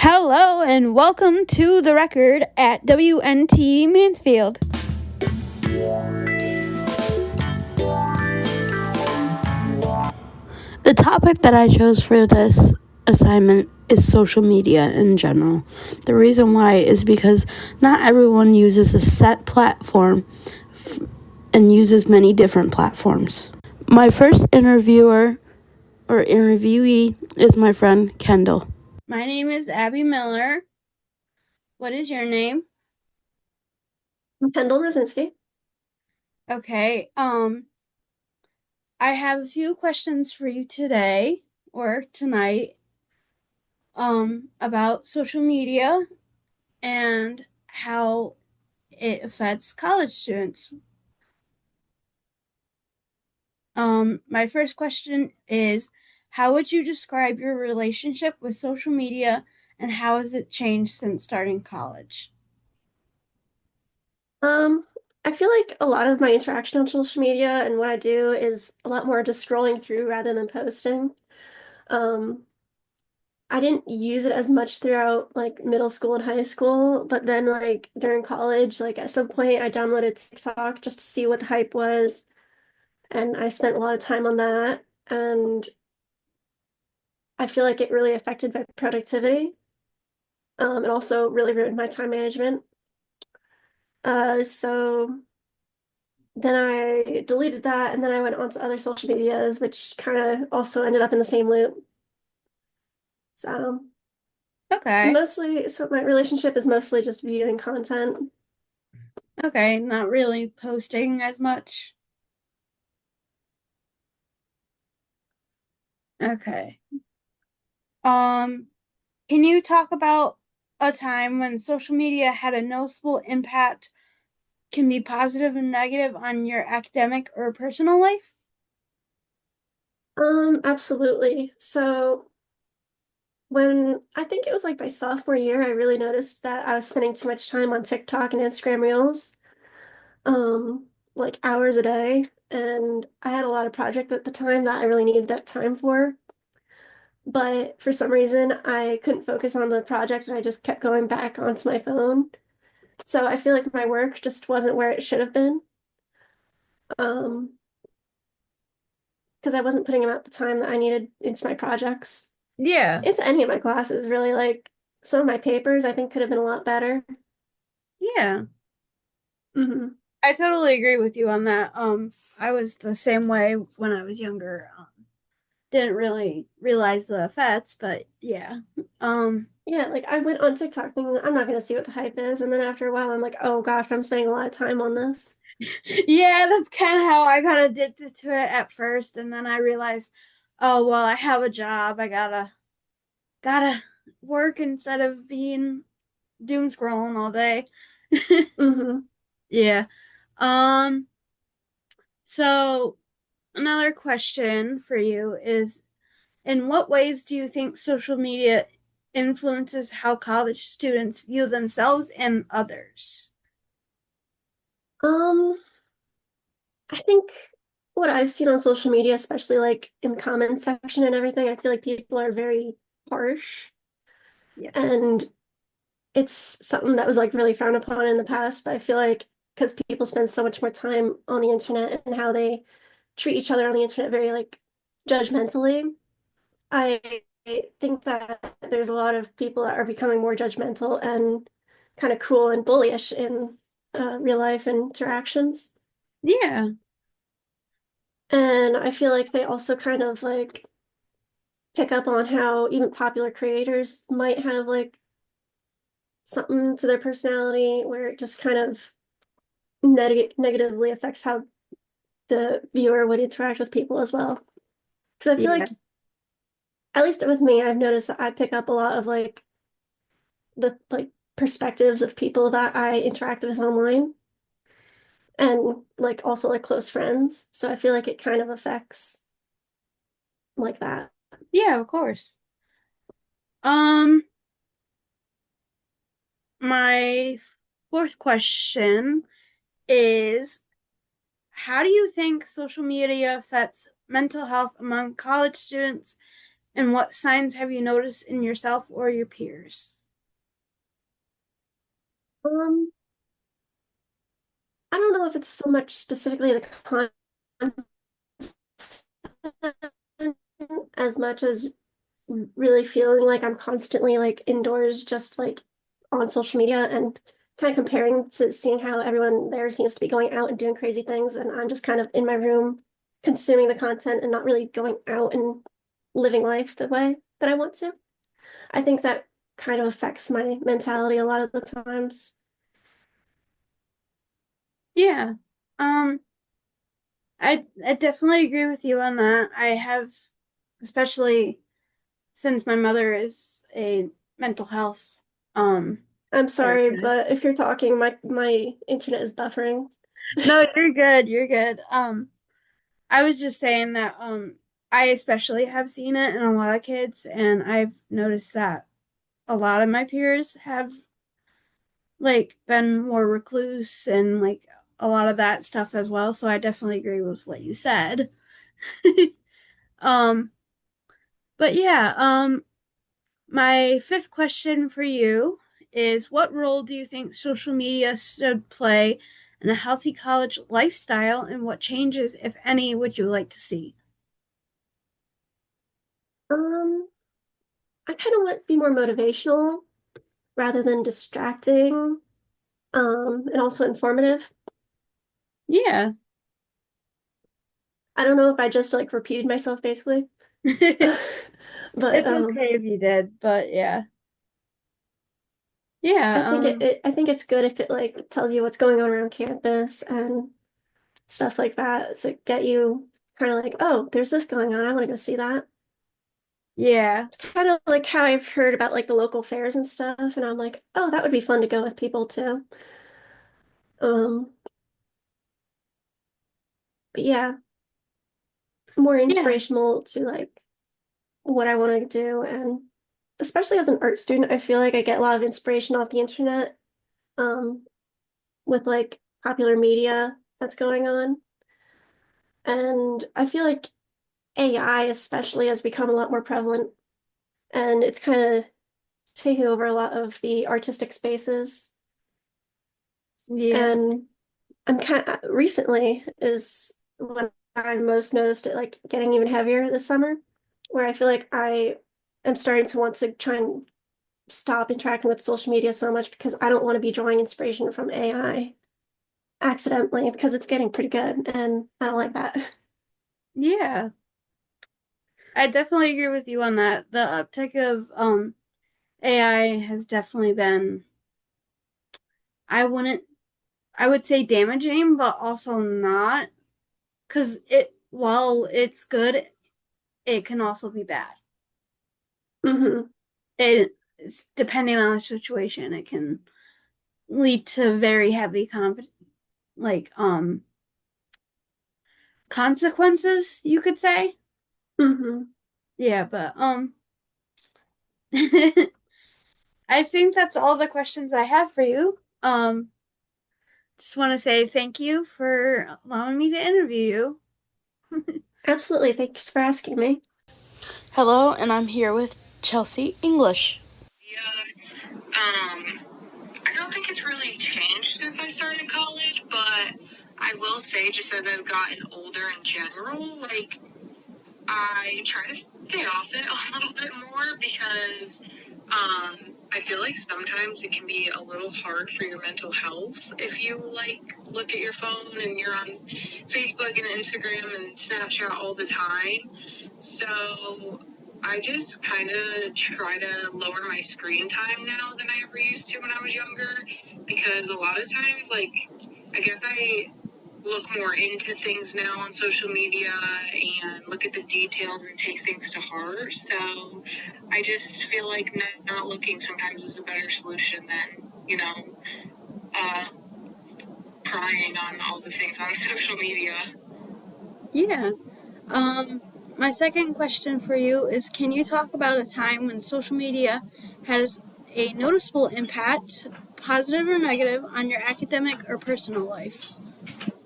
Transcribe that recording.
Hello and welcome to The Record at WNT Mansfield. The topic that I chose for this assignment is social media in general. The reason why is because not everyone uses a set platform and uses many different platforms. My first interviewee is my friend Kendall. My name is Abby Miller. What is your name? Kendall Rosinski. Okay, I have a few questions for you today or tonight about social media and how it affects college students. My first question is, how would you describe your relationship with social media and how has it changed since starting college? I feel like a lot of my interaction on social media and what I do is a lot more just scrolling through rather than posting. Um, I didn't use it as much throughout like middle school and high school, but then like during college, like at some point I downloaded TikTok just to see what the hype was, and I spent a lot of time on that, and I feel like it really affected my productivity. It also really ruined my time management. So then I deleted that and then I went on to other social medias, which kind of also ended up in the same loop. So Okay. so my relationship is mostly just viewing content. Okay, not really posting as much. Okay. Um, can you talk about a time when social media had a noticeable impact, can be positive and negative on your academic or personal life? Absolutely. So when I think it was like my sophomore year, I really noticed that I was spending too much time on TikTok and Instagram Reels, like hours a day. And I had a lot of projects at the time that I really needed that time for. But for some reason, I couldn't focus on the project and I just kept going back onto my phone. So I feel like my work just wasn't where it should have been. Um, because I wasn't putting out the time that I needed into my projects, Yeah. into any of my classes, really. Like some of my papers, I think could have been a lot better. Yeah. Hmm. I totally agree with you on that. I was the same way when I was younger. Didn't really realize the effects, but yeah. Um, Yeah, like I went on TikTok thinking I'm not gonna see what the hype is, and then after a while, I'm like, oh gosh, I'm spending a lot of time on this. yeah, that's kind of how I got addicted to it at first, and then I realized, oh well, I have a job. I gotta work instead of being doom scrolling all day. Hmm. Yeah. Um, so another question for you is, in what ways do you think social media influences how college students view themselves and others? Um, I think what I've seen on social media, especially like in the comment section and everything, I feel like people are very harsh. Yes. And it's something that was like really frowned upon in the past, but I feel like because people spend so much more time on the internet and how they treat each other on the internet very like judgmentally, I think that there's a lot of people that are becoming more judgmental and kind of cruel and bullyish in real life interactions. Yeah. And I feel like they also kind of like pick up on how even popular creators might have like something to their personality where it just kind of negatively affects how the viewer would interact with people as well. Because I feel Yeah. like, at least with me, I've noticed that I pick up a lot of like the like perspectives of people that I interact with online and like also like close friends. So I feel like it kind of affects like that. Yeah, of course. Um, my fourth question is, how do you think social media affects mental health among college students, and what signs have you noticed in yourself or your peers? Um, I don't know if it's so much specifically the content as much as really feeling like I'm constantly like indoors, just like on social media and kind of comparing to seeing how everyone there seems to be going out and doing crazy things, and I'm just kind of in my room consuming the content and not really going out and living life the way that I want to. I think that kind of affects my mentality a lot of the times. Yeah. Um, I definitely agree with you on that. I have, especially since my mother is a mental health I'm sorry, but therapist. if you're talking, my internet is buffering. No, you're good. You're good. I was just saying that I especially have seen it in a lot of kids, and I've noticed that a lot of my peers have like been more recluse and like a lot of that stuff as well. So I definitely agree with what you said. Um, but yeah, my fifth question for you is what role do you think social media should play in a healthy college lifestyle, and what changes, if any, would you like to see? Um, I kind of want it to be more motivational rather than distracting, and also informative. Yeah. I don't know if I just like repeated myself basically, but It's okay if you did, but yeah. I Yeah, think I think it's good if it like tells you what's going on around campus and stuff like that. So get you kind of like, oh, there's this going on. I want to go see that. yeah. It's kind of like how I've heard about like the local fairs and stuff, and I'm like, oh, that would be fun to go with people too. Um, but yeah, more Yeah. inspirational to like what I want to do, and especially as an art student, I feel like I get a lot of inspiration off the internet, um, with like popular media that's going on. And I feel like AI especially has become a lot more prevalent, and it's kind of taking over a lot of the artistic spaces. Yeah. And I'm kind of recently is when I most noticed it like getting even heavier this summer, where I feel like I am starting to want to try and stop interacting with social media so much because I don't want to be drawing inspiration from AI accidentally because it's getting pretty good and I don't like that. Yeah. I definitely agree with you on that. The uptick of AI has definitely been, I wouldn't, I would say damaging, but also not, because while it's good, it can also be bad. Hmm. It's depending on the situation, it can lead to very heavy like consequences, you could say. Hmm. Yeah, but I think that's all the questions I have for you. Just want to say thank you for allowing me to interview you. Absolutely. Thanks for asking me. Hello, and I'm here with Chelsea English. Yeah, I don't think it's really changed since I started college, but I will say, just as I've gotten older in general, like I try to stay off it a little bit more because I feel like sometimes it can be a little hard for your mental health if you like look at your phone and you're on Facebook and Instagram and Snapchat all the time. So I just kind of try to lower my screen time now than I ever used to when I was younger because a lot of times, like, I guess I look more into things now on social media and look at the details and take things to heart. So I just feel like not looking sometimes is a better solution than, uh, prying on all the things on social media. Yeah. Um, my second question for you is can you talk about a time when social media has a noticeable impact, positive or negative, on your academic or personal life?